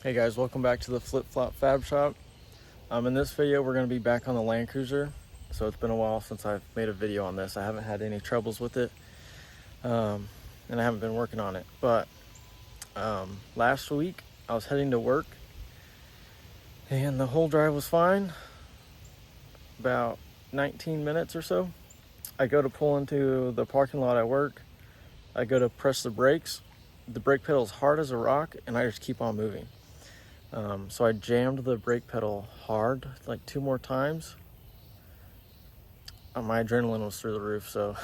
Hey guys, welcome back to the Flip Flop Fab Shop. In this video we're going to be back on the Land Cruiser. So it's been a while since I've made a video on this. I haven't had any troubles with it, and I haven't been working on it. But last week I was heading to work and the whole drive was fine. About 19 minutes or so, I go to pull into the parking lot at work. I go to press the brakes. The brake pedal is hard as a rock and I just keep on moving. So I jammed the brake pedal hard, like 2 more times. My adrenaline was through the roof, so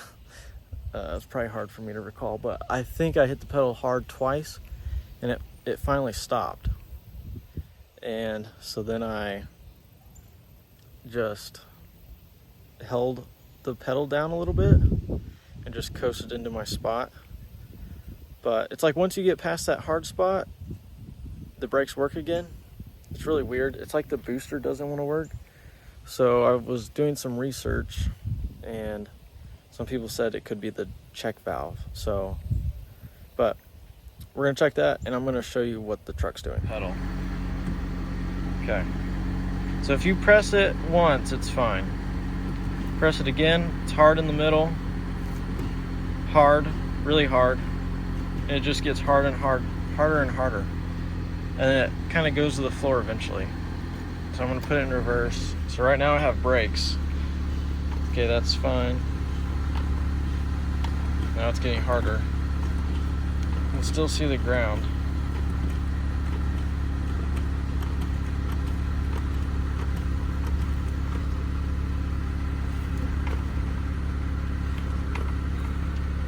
it's probably hard for me to recall, but I think I hit the pedal hard twice and it finally stopped. And so then I just held the pedal down a little bit and just coasted into my spot. But it's like once you get past that hard spot, the brakes work again. It's really weird. It's like the booster doesn't want to work. So I was doing some research and some people said it could be the check valve. So, but we're gonna check that and I'm gonna show you what the truck's doing. Pedal. Okay. So if you press it once, it's fine. Press it again, it's hard in the middle. Hard, really hard. And it just gets harder and harder. And then it kind of goes to the floor eventually. So I'm gonna put it in reverse. So right now I have brakes. Okay, that's fine. Now it's getting harder. You can still see the ground.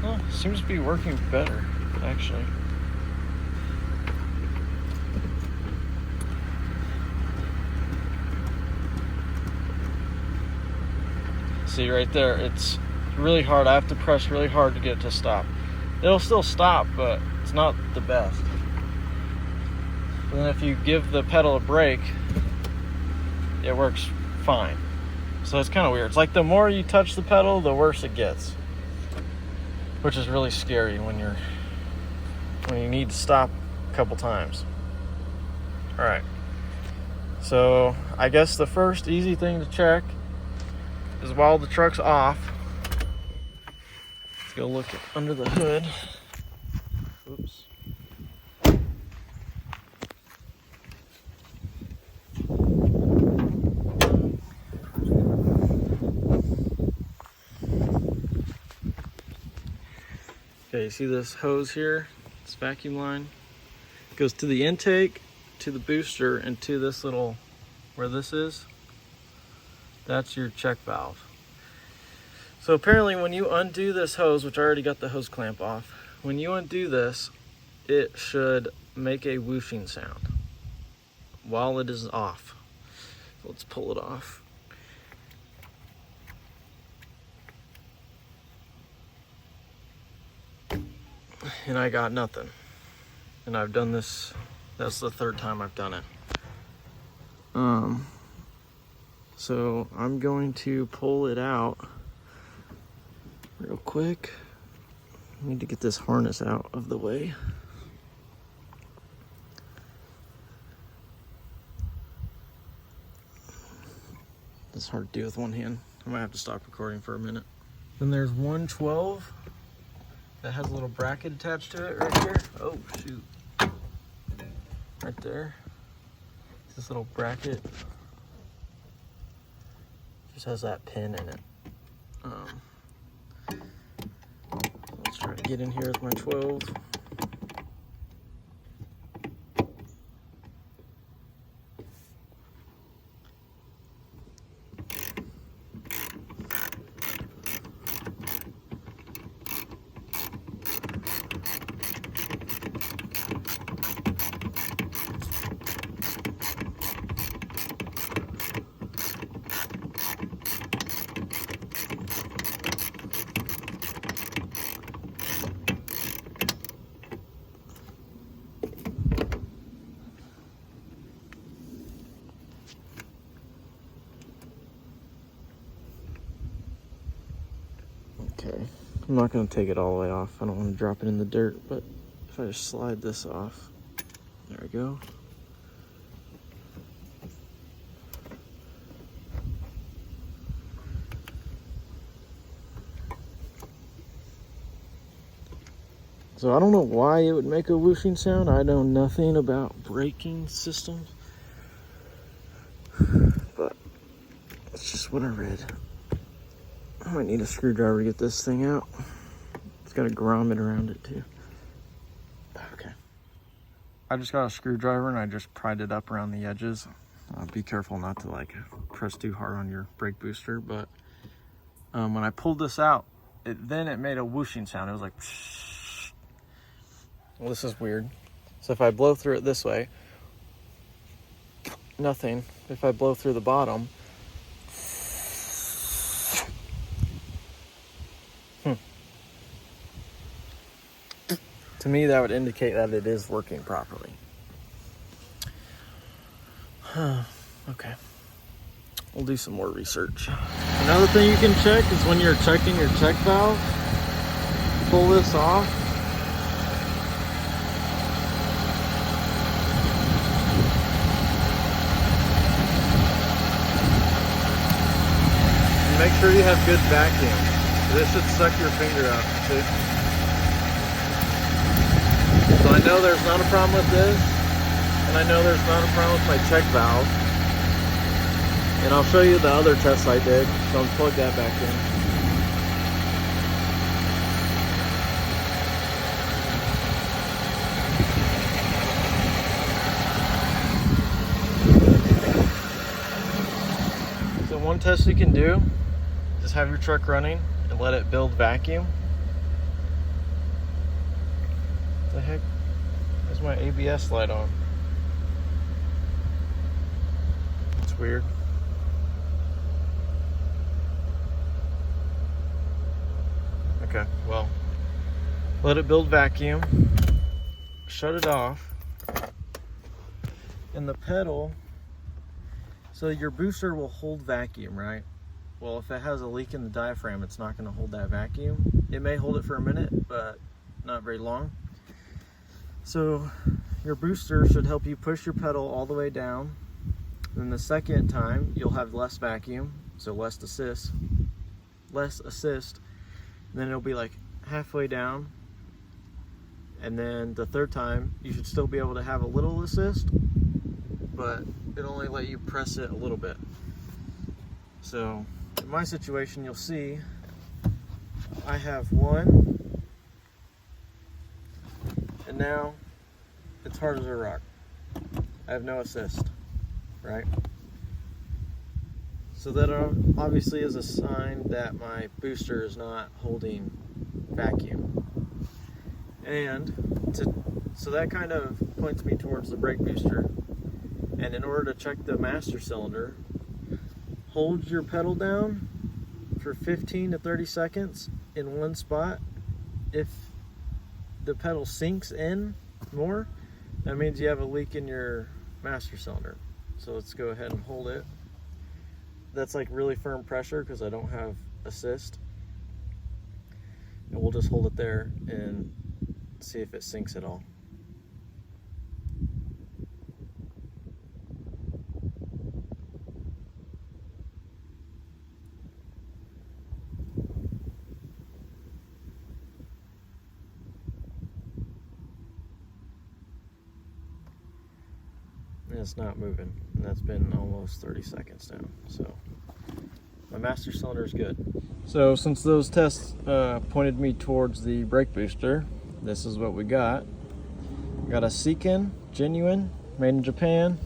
Well, seems to be working better, actually. See right there, it's really hard. I have to press really hard to get it to stop. It'll still stop, but it's not the best. And then if you give the pedal a break, it works fine. So it's kind of weird. It's like the more you touch the pedal, the worse it gets, which is really scary when you need to stop a couple times. All right. So I guess the first easy thing to check is while the truck's off, let's go look under the hood. Oops. Okay, you see this hose here? This vacuum line goes to the intake, to the booster, and to this little, where this is, that's your check valve. So apparently when you undo this hose, which I already got the hose clamp off, when you undo this, it should make a whooshing sound while it is off. So let's pull it off. And I got nothing. And I've done this, that's the 3rd time I've done it. So I'm going to pull it out real quick. I need to get this harness out of the way. It's hard to do with one hand. I might have to stop recording for a minute. Then there's 112 that has a little bracket attached to it right here. Oh shoot. Right there. This little bracket just has that pin in it. Let's try to get in here with my 12. Okay, I'm not going to take it all the way off. I don't want to drop it in the dirt, but if I just slide this off, there we go. So I don't know why it would make a whooshing sound. I know nothing about braking systems, but it's just what I read. I might need a screwdriver to get this thing out. It's got a grommet around it too. Okay. I just got a screwdriver and I just pried it up around the edges. Be careful not to like press too hard on your brake booster, but when I pulled this out, it made a whooshing sound. It was like, psh. Well, this is weird. So if I blow through it this way, nothing. If I blow through the bottom, to me that would indicate that it is working properly. Okay. We'll do some more research. Another thing you can check is when you're checking your check valve, pull this off. And make sure you have good vacuum. This should suck your finger up, see? So I know there's not a problem with this, and I know there's not a problem with my check valve. And I'll show you the other tests I did, so I'll plug that back in. So one test you can do, just have your truck running and let it build vacuum. What the heck? Where's my ABS light on? It's weird. Okay, well, let it build vacuum, shut it off, and the pedal, so your booster will hold vacuum, right? Well, if it has a leak in the diaphragm, it's not going to hold that vacuum. It may hold it for a minute, but not very long. So your booster should help you push your pedal all the way down. Then the second time, you'll have less vacuum, so less assist. And then it'll be like halfway down. And then the third time, you should still be able to have a little assist, but it'll only let you press it a little bit. So in my situation, you'll see I have one, and now it's hard as a rock. I have no assist, right? So that obviously is a sign that my booster is not holding vacuum. And so that kind of points me towards the brake booster. And in order to check the master cylinder, hold your pedal down for 15 to 30 seconds in one spot. If the pedal sinks in more, that means you have a leak in your master cylinder. So let's go ahead and hold it. That's like really firm pressure because I don't have assist. And we'll just hold it there and see if it sinks at all. And it's not moving, and that's been almost 30 seconds now. So my master cylinder is good. So since those tests pointed me towards the brake booster, this is what we got. We got a Seikan, genuine, made in Japan.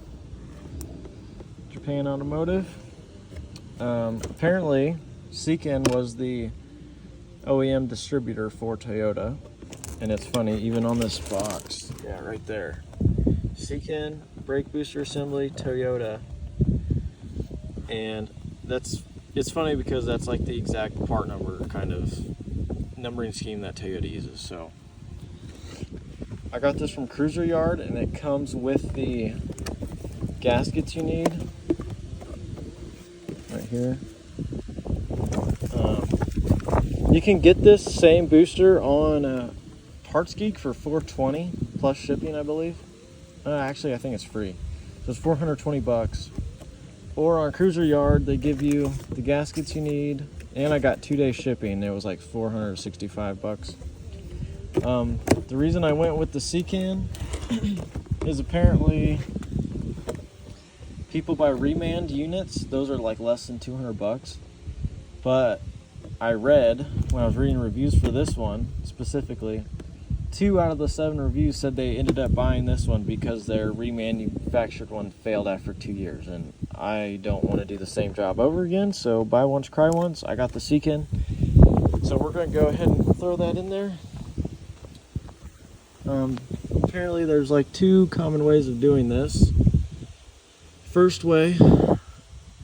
Japan Automotive. Apparently, Seikan was the OEM distributor for Toyota. And it's funny, even on this box, yeah, right there. Seikan, brake booster assembly, Toyota. And it's funny because that's like the exact part number kind of numbering scheme that Toyota uses. So I got this from Cruiser Yard, and it comes with the gaskets you need right here. You can get this same booster on Parts Geek for $420 plus shipping, I believe. Actually, I think it's free. So it's $420. Or on Cruiser Yard, they give you the gaskets you need, and I got 2-day shipping. It was like $465. The reason I went with the Seikan is apparently people buy remand units. Those are like less than $200. But I read, when I was reading reviews for this one specifically, 2 out of the 7 reviews said they ended up buying this one because their remanufactured one failed after 2 years. And I don't want to do the same job over again, so buy once, cry once. I got the Seikan. So we're going to go ahead and throw that in there. Apparently there's like 2 common ways of doing this. First way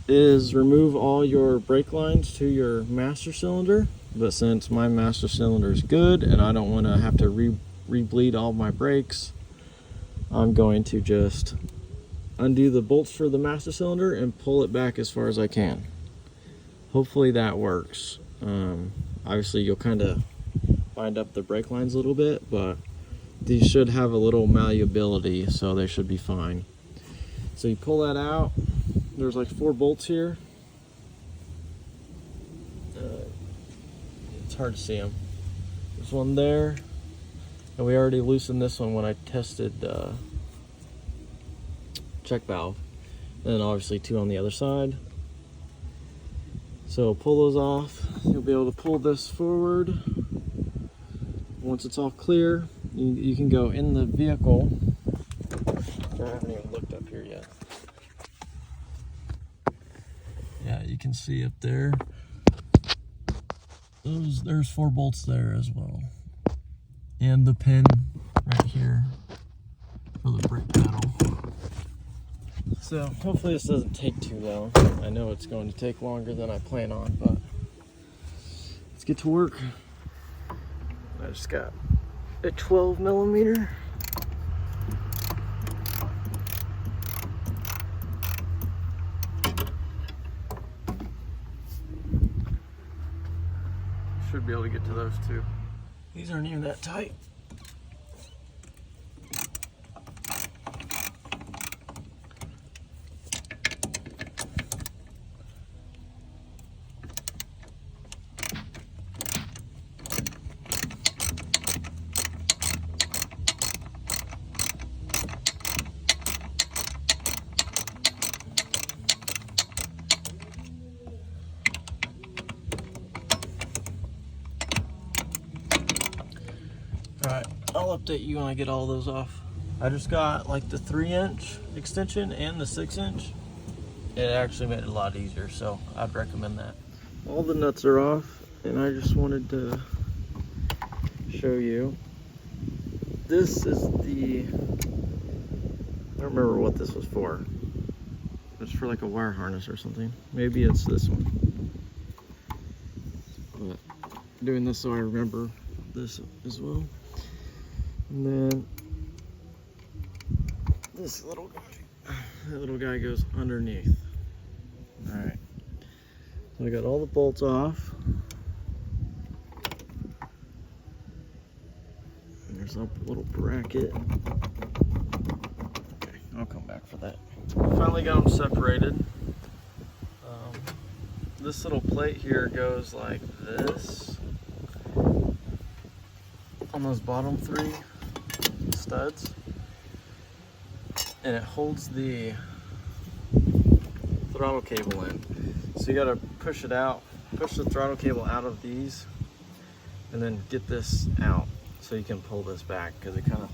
is remove all your brake lines to your master cylinder, but since my master cylinder is good and I don't want to have to re-bleed all my brakes, I'm going to just undo the bolts for the master cylinder and pull it back as far as I can. Hopefully that works. Obviously you'll kind of bind up the brake lines a little bit, but these should have a little malleability, so they should be fine. So you pull that out. There's like 4 bolts here. It's hard to see them. There's one there, and we already loosened this one when I tested check valve. And then obviously 2 on the other side. So pull those off. You'll be able to pull this forward. Once it's all clear, you can go in the vehicle. I haven't even looked up here yet. Yeah, you can see up there. There's 4 bolts there as well. And the pin right here for the brake pedal. So hopefully this doesn't take too long. I know it's going to take longer than I plan on, but let's get to work. I just got a 12mm. Should be able to get to those too. These aren't even that tight. Alright, I'll update you when I get all those off. I just got like the 3-inch extension and the 6-inch. It actually made it a lot easier, so I'd recommend that. All the nuts are off, and I just wanted to show you. This is the, I don't remember what this was for. It's for like a wire harness or something. Maybe it's this one. But doing this so I remember this as well. And then this little guy, that little guy goes underneath. All right, so I got all the bolts off. And there's a little bracket. Okay, I'll come back for that. Finally got them separated. This little plate here goes like this on those bottom 3 studs, and it holds the throttle cable in. So you gotta push it out, push the throttle cable out of these, and then get this out so you can pull this back, because it kind of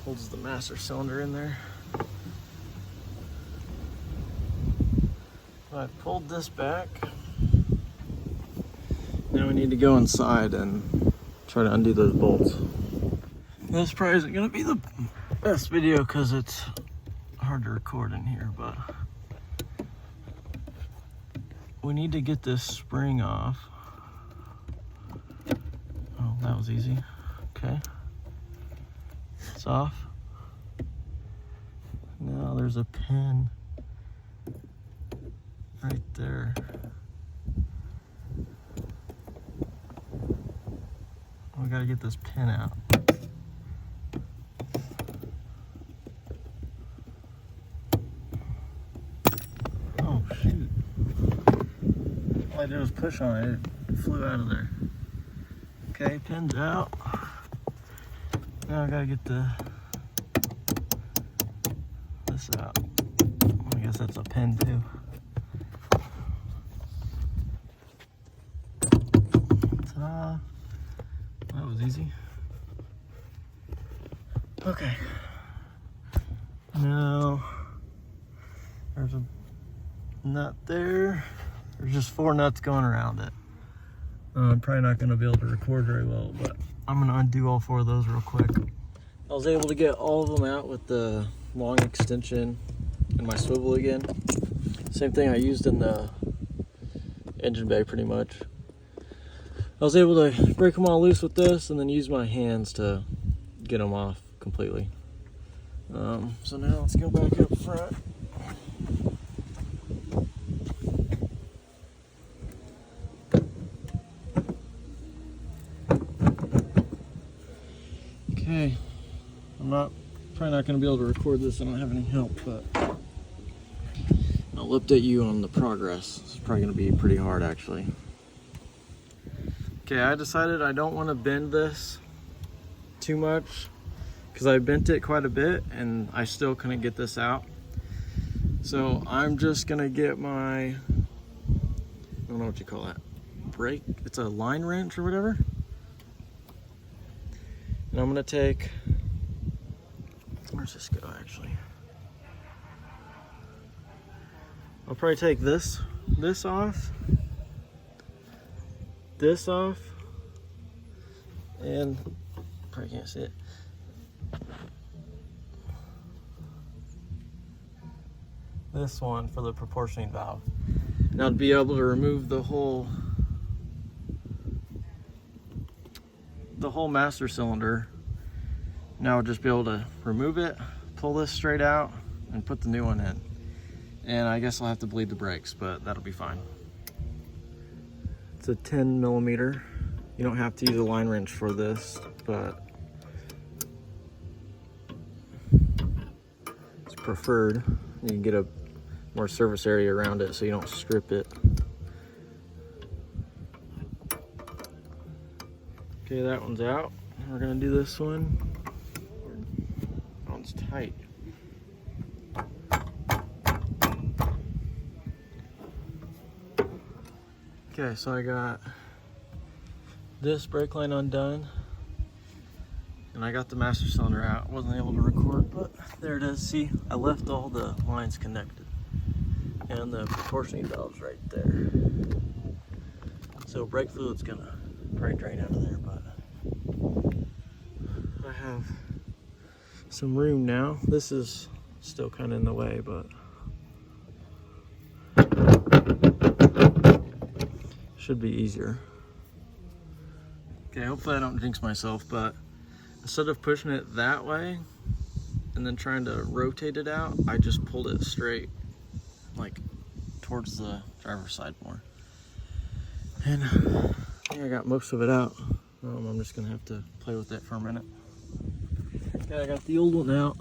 holds the master cylinder in there. So I pulled this back. Now we need to go inside and try to undo those bolts. This probably isn't going to be the best video because it's hard to record in here, but we need to get this spring off. Oh, that was easy. Okay. It's off. Now there's a pin right there. We gotta get this pin out. Oh shoot. All I did was push on it, it flew out of there. Okay, pin's out. Now I gotta get this out. I guess that's a pin too. Ta-da! That was easy. Okay. Now there's a nut there. There's just 4 nuts going around it. I'm probably not going to be able to record very well, but I'm going to undo all 4 of those real quick. I was able to get all of them out with the long extension and my swivel again. Same thing I used in the engine bay pretty much. I was able to break them all loose with this and then use my hands to get them off completely. So now let's go back up front. Okay, I'm probably not going to be able to record this. I don't have any help, but I'll update you on the progress. It's probably going to be pretty hard actually. Okay, I decided I don't want to bend this too much because I bent it quite a bit and I still couldn't get this out. So I'm just going to get my, I don't know what you call that, brake, it's a line wrench or whatever. And I'm gonna take, where's this go actually? I'll probably take this off, and probably can't see it. This one for the proportioning valve. And I'll be able to remove the whole master cylinder. Now I'll just be able to remove it, pull this straight out, and put the new one in. And I guess I'll have to bleed the brakes, but that'll be fine. It's a 10 millimeter. You don't have to use a line wrench for this, but it's preferred. You can get a more surface area around it so you don't strip it. Okay, that one's out. We're gonna do this one. That one's tight. Okay, so I got this brake line undone, and I got the master cylinder out. Wasn't able to record, but there it is. See, I left all the lines connected, and the proportioning valve's right there. So brake fluid's gonna probably drain out of there, but I have some room now. This is still kind of in the way, but should be easier. Okay, hopefully I don't jinx myself, but instead of pushing it that way and then trying to rotate it out, I just pulled it straight, like towards the driver's side more. And I think I got most of it out. I'm just gonna have to play with it for a minute. Okay, I got the old one out.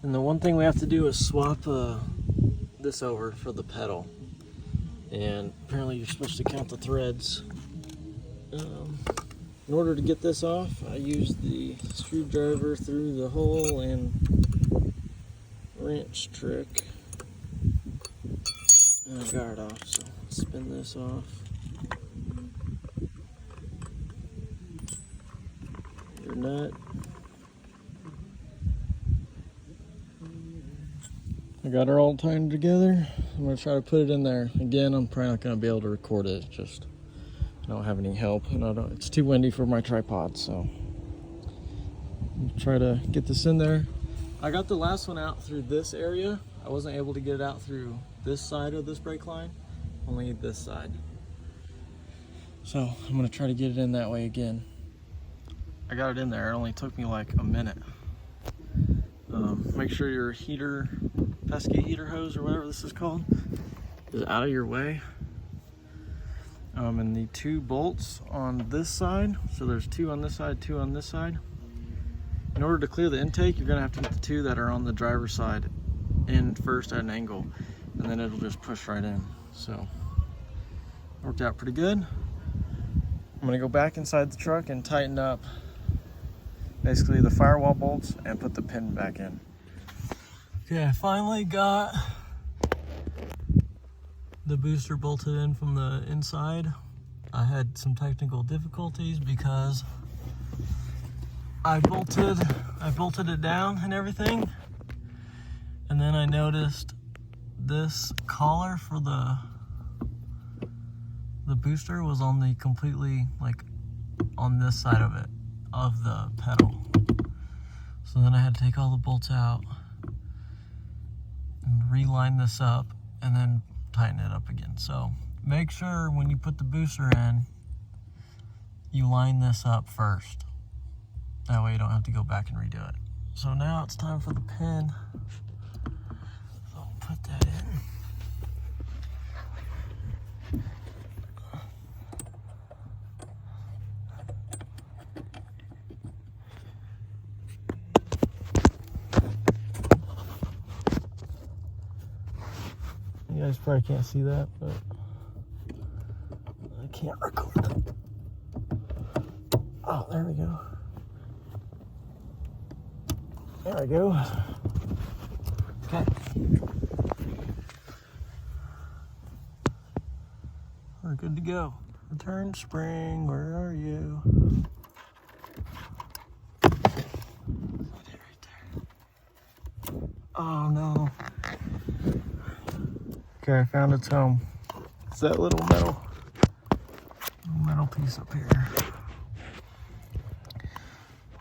And the one thing we have to do is swap this over for the pedal. And apparently you're supposed to count the threads. In order to get this off, I used the screwdriver through the hole and wrench trick. And I got it off, so let's spin this off. Your nut. I got her all tied together. I'm gonna try to put it in there. Again, I'm probably not gonna be able to record it. Just I don't have any help, and it's too windy for my tripod, so I'll try to get this in there. I got the last one out through this area. I wasn't able to get it out through this side of this brake line, only this side. So I'm gonna try to get it in that way again. I got it in there. It only took me like a minute. Make sure your heater, pesky heater hose or whatever this is called, is out of your way. And the 2 bolts on this side, so there's 2 on this side, 2 on this side. In order to clear the intake, you're gonna have to get the 2 that are on the driver's side in first at an angle, and then it'll just push right in. So, worked out pretty good. I'm gonna go back inside the truck and tighten up basically the firewall bolts and put the pin back in. Okay, I finally got the booster bolted in from the inside. I had some technical difficulties because I bolted it down and everything, and then I noticed this collar for the booster was on the completely, like, on this side of it, of the pedal. So then I had to take all the bolts out and reline this up and then tighten it up again. So make sure when you put the booster in, you line this up first. That way you don't have to go back and redo it. So now it's time for the pin. So I'll put that in. You guys probably can't see that, but I can't record it. Oh, there we go. There we go. Okay. We're good to go. Return spring, where are you? Right there. Oh no. Okay, I found its home. It's that little metal piece up here.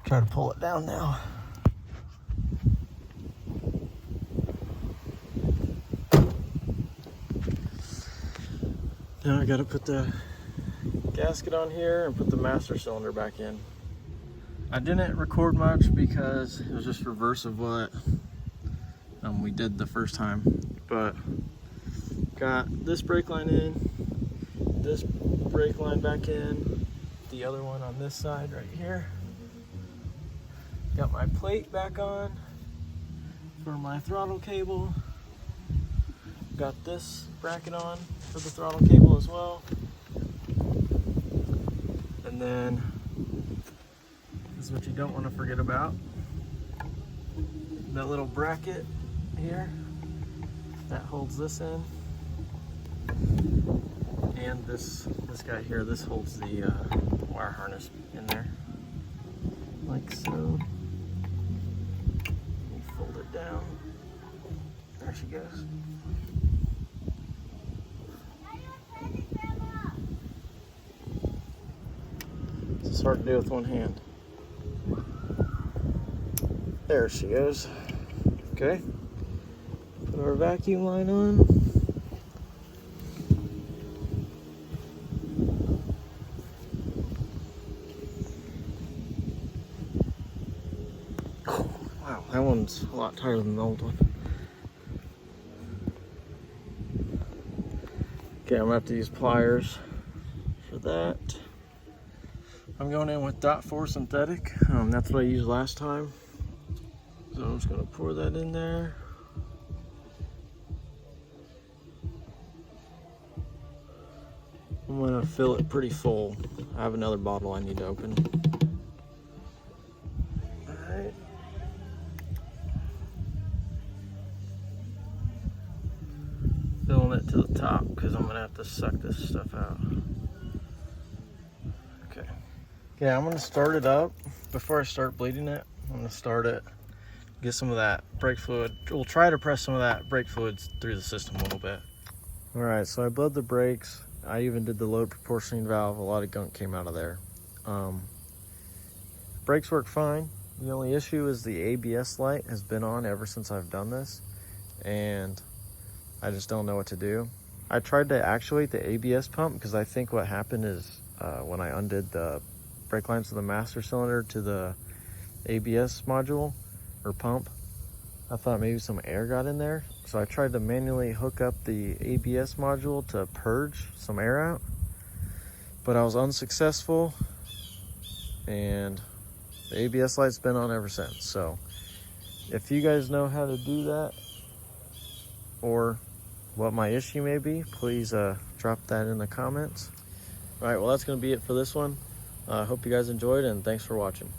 Try to pull it down now. Now I gotta put the gasket on here and put the master cylinder back in. I didn't record much because it was just reverse of what we did the first time, but got this brake line in, this brake line back in, the other one on this side right here. Got my plate back on for my throttle cable. Got this bracket on for the throttle cable as well. And then, this is what you don't want to forget about. That little bracket here, that holds this in. And this guy here, this holds the wire harness in there, like so. You fold it down. There she goes. It's hard to do with one hand. There she goes. Okay. Put our vacuum line on. Wow, that one's a lot tighter than the old one. Okay, I'm gonna have to use pliers for that. I'm going in with .4 synthetic. That's what I used last time. So I'm just gonna pour that in there. I'm gonna fill it pretty full. I have another bottle I need to open. Alright. Filling it to the top because I'm gonna have to suck this stuff out. Okay. Okay, I'm gonna start it up. Before I start bleeding it, I'm gonna start it, get some of that brake fluid. We'll try to press some of that brake fluid through the system a little bit. All right, so I bled the brakes. I even did the load proportioning valve. A lot of gunk came out of there. Brakes work fine. The only issue is the ABS light has been on ever since I've done this, and I just don't know what to do. I tried to actuate the ABS pump because I think what happened is when I undid the brake lines of the master cylinder to the ABS module or pump, I thought maybe some air got in there. So I tried to manually hook up the ABS module to purge some air out, but I was unsuccessful, and the ABS light's been on ever since. So if you guys know how to do that or what my issue may be, please drop that in the comments. All right, well, that's going to be it for this one. I hope you guys enjoyed, and thanks for watching.